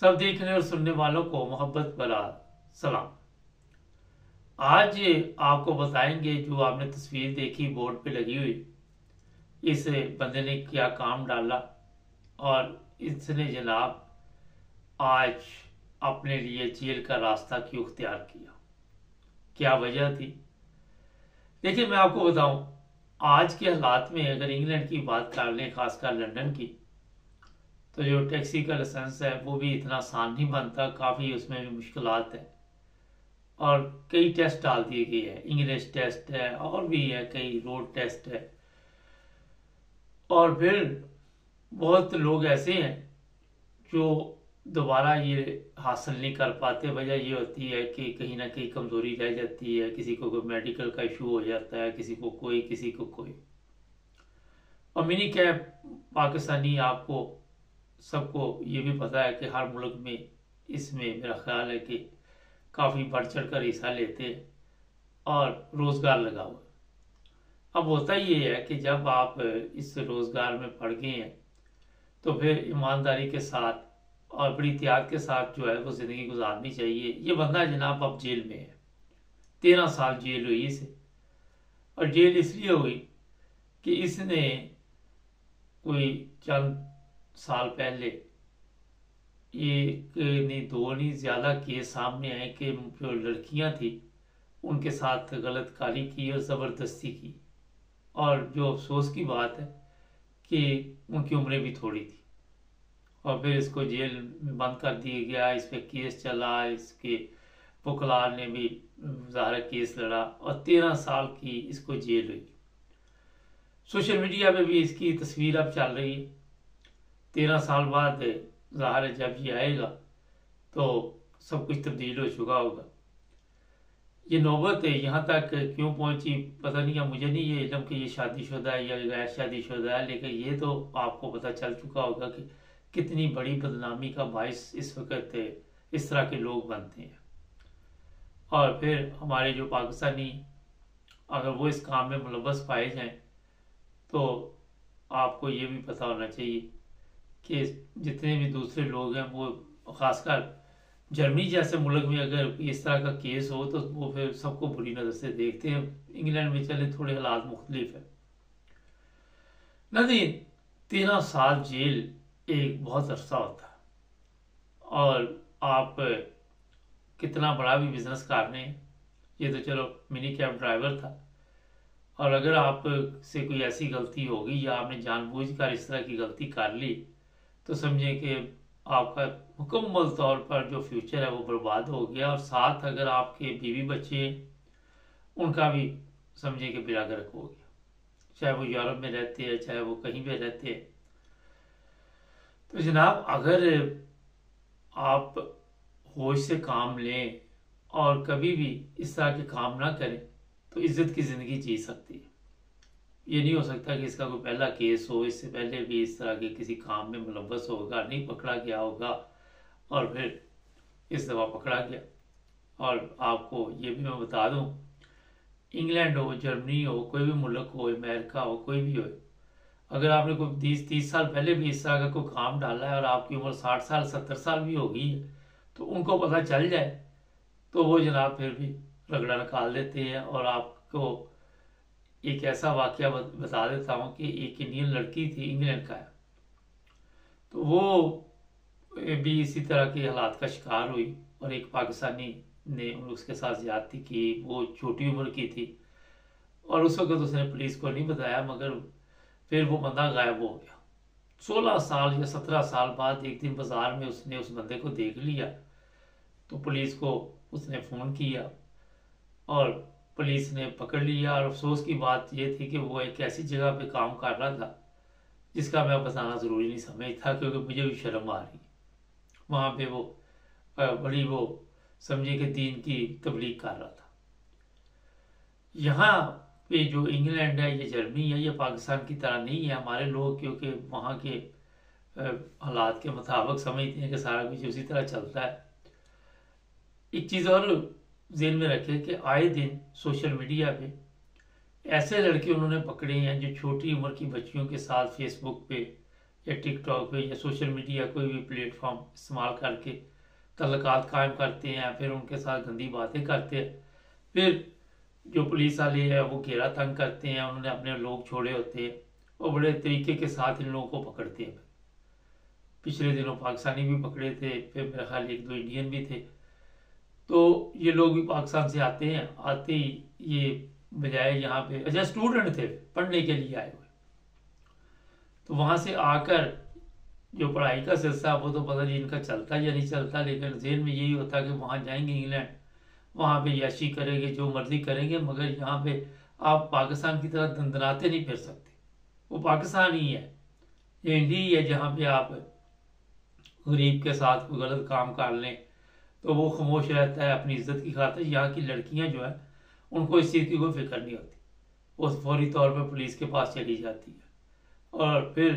सब देखने और सुनने वालों को मोहब्बत भरा सलाम। आज आपको बताएंगे जो आपने तस्वीर देखी बोर्ड पे लगी हुई, इस बंदे ने क्या काम डाला और इसने जनाब आज अपने लिए जेल का रास्ता क्यों इख्तियार किया, क्या वजह थी। देखिए मैं आपको बताऊं, आज के हालात में अगर इंग्लैंड की बात कर लें, खासकर लंदन की, तो जो टैक्सी का लाइसेंस है वो भी इतना आसान नहीं बनता, काफ़ी उसमें भी मुश्किलात है और कई टेस्ट डाल दिए गए हैं। इंग्लिश टेस्ट है और भी है, कई रोड टेस्ट है। और फिर बहुत लोग ऐसे हैं जो दोबारा ये हासिल नहीं कर पाते। वजह ये होती है कि कहीं ना कहीं कमज़ोरी रह जाती है, किसी को कोई मेडिकल का इशू हो जाता है, किसी को कोई, किसी को कोई। और मिनी कैब पाकिस्तानी, आपको सबको ये भी पता है कि हर मुल्क में इसमें मेरा ख्याल है कि काफ़ी बढ़ चढ़ कर हिस्सा लेते हैं और रोज़गार लगा हुआ है। अब होता ये है कि जब आप इस रोज़गार में पड़ गए हैं तो फिर ईमानदारी के साथ और बड़ी एहतियात के साथ जो है वो ज़िंदगी गुजारनी चाहिए। ये बंदा जनाब अब जेल में है, 13 साल जेल हुई इसे। और जेल इसलिए हुई कि इसने कोई चंद साल पहले एक नहीं, दो नहीं, ज़्यादा केस सामने आए कि जो लड़कियां थी उनके साथ गलतकारी की और ज़बरदस्ती की। और जो अफसोस की बात है कि उनकी उम्रें भी थोड़ी थी और फिर इसको जेल में बंद कर दिया गया। इस पर केस चला, इसके वकलार ने भी ज़ाहिर केस लड़ा और 13 साल की इसको जेल हुई। सोशल मीडिया पे भी इसकी तस्वीर अब चल रही है। 13 साल बाद ज़ाहिर है जब ये आएगा तो सब कुछ तब्दील हो चुका होगा। ये नौबत है यहाँ तक क्यों पहुंची पता नहीं है, मुझे नहीं ये इल्म कि ये शादीशुदा है या गैर शादीशुदा है, लेकिन ये तो आपको पता चल चुका होगा कि कितनी बड़ी बदनामी का बायस इस वक्त इस तरह के लोग बनते हैं। और फिर हमारे जो पाकिस्तानी, अगर वो इस काम में मुलव्वस पाए जाएं तो आपको ये भी पता होना चाहिए कि जितने भी दूसरे लोग हैं वो, खासकर जर्मनी जैसे मुल्क में अगर इस तरह का केस हो तो वो फिर सबको बुरी नज़र से देखते हैं। इंग्लैंड में चले थोड़े हालात मुख्तलिफ है। नहीं, 13 साल जेल एक बहुत अरसा होता है। और आप कितना बड़ा भी बिजनेस कर रहे हैं, ये तो चलो मिनी कैब ड्राइवर था, और अगर आप से कोई ऐसी गलती होगी या आपने जानबूझकर इस तरह की गलती कर ली तो समझें कि आपका मुकम्मल तौर पर जो फ्यूचर है वो बर्बाद हो गया। और साथ अगर आपके बीवी बच्चे उनका भी समझें कि बेड़ा गर्क हो गया, चाहे वो यूरोप में रहते हैं चाहे वो कहीं भी रहते हैं। तो जनाब अगर आप होश से काम लें और कभी भी इस तरह के काम ना करें तो इज्जत की ज़िंदगी जी सकती है। ये नहीं हो सकता कि इसका कोई पहला केस हो, इससे पहले भी इस तरह के किसी काम में मुलव्वस होगा, नहीं पकड़ा गया होगा और फिर इस दफ़ा पकड़ा गया। और आपको ये भी मैं बता दूं, इंग्लैंड हो, जर्मनी हो, कोई भी मुल्क हो, अमेरिका हो, कोई भी हो, अगर आपने कोई 30 साल पहले भी इस तरह का कोई काम डाला है और आपकी उम्र 60 साल 70 साल भी होगी है तो उनको पता चल जाए तो वो जनाब फिर भी रगड़ा निकाल देते हैं। और आपको एक ऐसा वाकया बता देता हूँ कि एक इंडियन लड़की थी, इंग्लैंड का है, तो वो भी इसी तरह के हालात का शिकार हुई और एक पाकिस्तानी ने उसके साथ ज्यादती की। वो छोटी उम्र की थी और उस वक्त उसने पुलिस को नहीं बताया, मगर फिर वो बंदा गायब हो गया। 16 साल या 17 साल बाद एक दिन बाजार में उसने उस बंदे को देख लिया तो पुलिस को उसने फ़ोन किया और पुलिस ने पकड़ लिया। और अफसोस की बात यह थी कि वो एक ऐसी जगह पे काम कर रहा था जिसका मैं बताना ज़रूरी नहीं समझता, क्योंकि मुझे भी शर्म आ रही। वहाँ पे वो बड़ी वो समझे कि दीन की तबलीग कर रहा था। यहाँ पे जो इंग्लैंड है, ये जर्मनी है, ये पाकिस्तान की तरह नहीं है। हमारे लोग क्योंकि वहाँ के हालात के मुताबिक समझते हैं कि सारा कुछ उसी तरह चलता है। एक चीज़ और जेल में रखे कि आए दिन सोशल मीडिया पे ऐसे लड़के उन्होंने पकड़े हैं जो छोटी उम्र की बच्चियों के साथ फेसबुक पे या टिकटॉक पे या सोशल मीडिया कोई भी प्लेटफॉर्म इस्तेमाल करके तल्लुकात कायम करते हैं, फिर उनके साथ गंदी बातें करते हैं। फिर जो पुलिस वाले हैं वो घेरा तंग करते हैं, उन्होंने अपने लोग छोड़े होते हैं और बड़े तरीके के साथ इन लोगों को पकड़ते हैं। पिछले दिनों पाकिस्तानी भी पकड़े थे, फिर मेरा ख्याल 1-2 इंडियन भी थे। तो ये लोग भी पाकिस्तान से आते हैं, आते ही ये बजाय यहाँ पे अच्छा स्टूडेंट थे पढ़ने के लिए आए हुए, तो वहाँ से आकर जो पढ़ाई का सिलसिला वो तो पता नहीं इनका चलता या नहीं चलता, लेकिन जेल में यही होता कि वहाँ जाएंगे इंग्लैंड, वहाँ पे याशी करेंगे, जो मर्जी करेंगे, मगर यहाँ पे आप पाकिस्तान की तरह दंदनाते नहीं फिर सकते। वो पाकिस्तान ही है, ये इंडिया ही है जहाँ पे आप गरीब के साथ कोई गलत काम कर लें तो वो खामोश रहता है अपनी इज्जत की खातिर। यहाँ की लड़कियाँ जो है उनको इस चीज़ की कोई फिक्र नहीं होती, वो फौरी तौर पर पुलिस के पास चली जाती है और फिर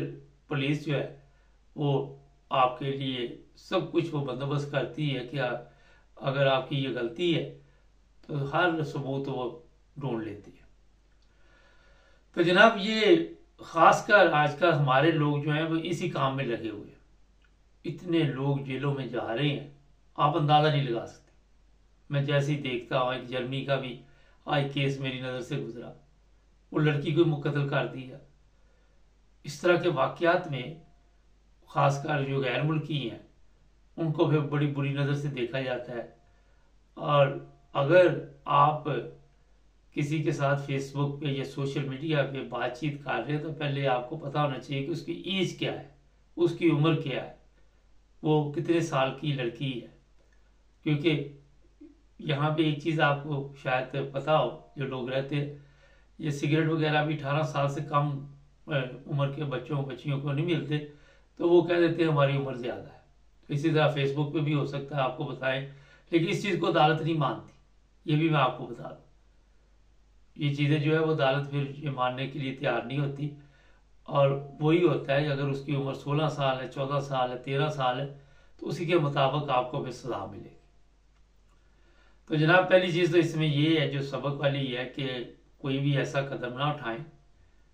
पुलिस जो है वो आपके लिए सब कुछ वो बंदोबस्त करती है कि अगर आपकी ये गलती है तो हर सबूत वो ढूंढ लेती है। तो जनाब ये खासकर आजकल हमारे लोग जो हैं वो इसी काम में लगे हुए हैं। इतने लोग जेलों में जा रहे हैं आप अंदाजा नहीं लगा सकते। मैं जैसे ही देखता हूँ, एक जर्मनी का भी आज केस मेरी नज़र से गुजरा, वो लड़की को मुकत्तल कर दिया। इस तरह के वाकयात में खासकर जो गैर मुल्की हैं उनको फिर बड़ी बुरी नज़र से देखा जाता है। और अगर आप किसी के साथ फेसबुक पे या सोशल मीडिया पे बातचीत कर रहे हैं तो पहले आपको पता होना चाहिए कि उसकी एज क्या है, उसकी उम्र क्या है, वो कितने साल की लड़की है। क्योंकि यहाँ पे एक चीज़ आपको शायद पता हो, जो लोग रहते हैं ये सिगरेट वगैरह भी 18 साल से कम उम्र के बच्चियों को नहीं मिलते, तो वो कह देते हैं हमारी उम्र ज़्यादा है। तो इसी तरह फेसबुक पे भी हो सकता है, आपको बताएं, लेकिन इस चीज़ को अदालत नहीं मानती, ये भी मैं आपको बता दूँ। ये चीज़ें जो है वो अदालत फिर ये मानने के लिए तैयार नहीं होती, और वही होता है अगर उसकी उम्र 16 साल है, 14 साल है, 13 साल है, तो उसी के मुताबिक आपको फिर सजा मिलेगी। तो जनाब पहली चीज़ तो इसमें ये है जो सबक वाली है कि कोई भी ऐसा कदम ना उठाएं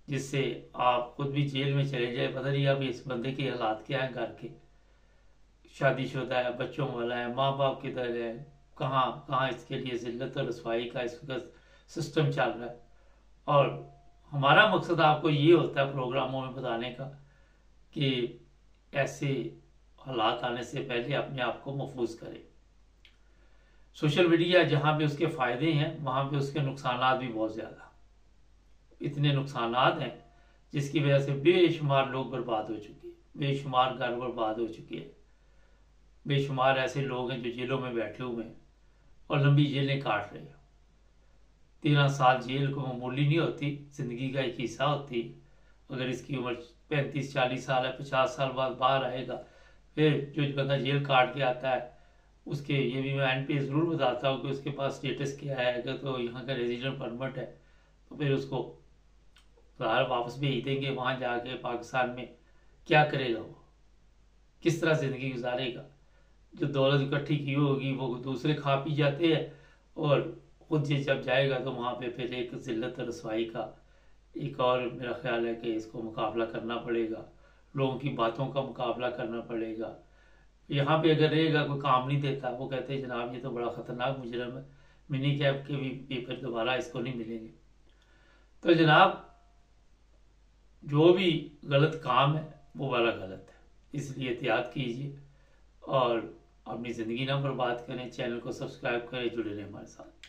जिससे आप खुद भी जेल में चले जाए। पता नहीं अब इस बंदे के हालात क्या हैं, घर के, शादीशुदा है, बच्चों वाला है, माँ बाप किधर है, कहाँ कहाँ इसके लिए जिल्लत और रसवाई का इस वक्त सिस्टम चल रहा है। और हमारा मकसद आपको ये होता है प्रोग्रामों में बताने का कि ऐसे हालात आने से पहले अपने आप को महफूज करें। सोशल मीडिया जहाँ पे उसके फ़ायदे हैं वहाँ पे उसके नुकसानात भी बहुत ज़्यादा, इतने नुकसानात हैं जिसकी वजह से बेशुमार लोग बर्बाद हो चुके हैं, बेशुमार घर बर्बाद हो चुके हैं, बेशुमार ऐसे लोग हैं जो जेलों में बैठे हुए हैं और लंबी जेलें काट रहे हैं। 13 साल जेल को मामूली नहीं होती, ज़िंदगी का एक हिस्सा होती। अगर इसकी उम्र 35-40 साल है, 50 साल बाद बाहर आएगा, फिर जो बंदा जेल काट के आता है उसके, ये भी मैं एंड पे ज़रूर बताता हूँ कि उसके पास स्टेटस क्या है। अगर तो यहाँ का रेजिडेंट परमिट है तो फिर उसको बाहर वापस भेज देंगे, वहाँ जाके पाकिस्तान में क्या करेगा, वो किस तरह ज़िंदगी गुजारेगा। जो दौलत इकट्ठी की होगी वो दूसरे खा पी जाते हैं, और खुद ये जब जाएगा तो वहाँ पे फिर एक जिल्लत रसवाई का एक और मेरा ख्याल है कि इसको मुकाबला करना पड़ेगा, लोगों की बातों का मुकाबला करना पड़ेगा। यहाँ पे अगर रहेगा कोई काम नहीं देता, वो कहते हैं जनाब ये तो बड़ा ख़तरनाक मुजरम है, मिनी कैब के भी पेपर दोबारा इसको नहीं मिलेंगे। तो जनाब जो भी गलत काम है वो बड़ा गलत है, इसलिए एहतियात कीजिए और अपनी ज़िंदगी ना बर्बाद करें। चैनल को सब्सक्राइब करें, जुड़े रहें हमारे साथ।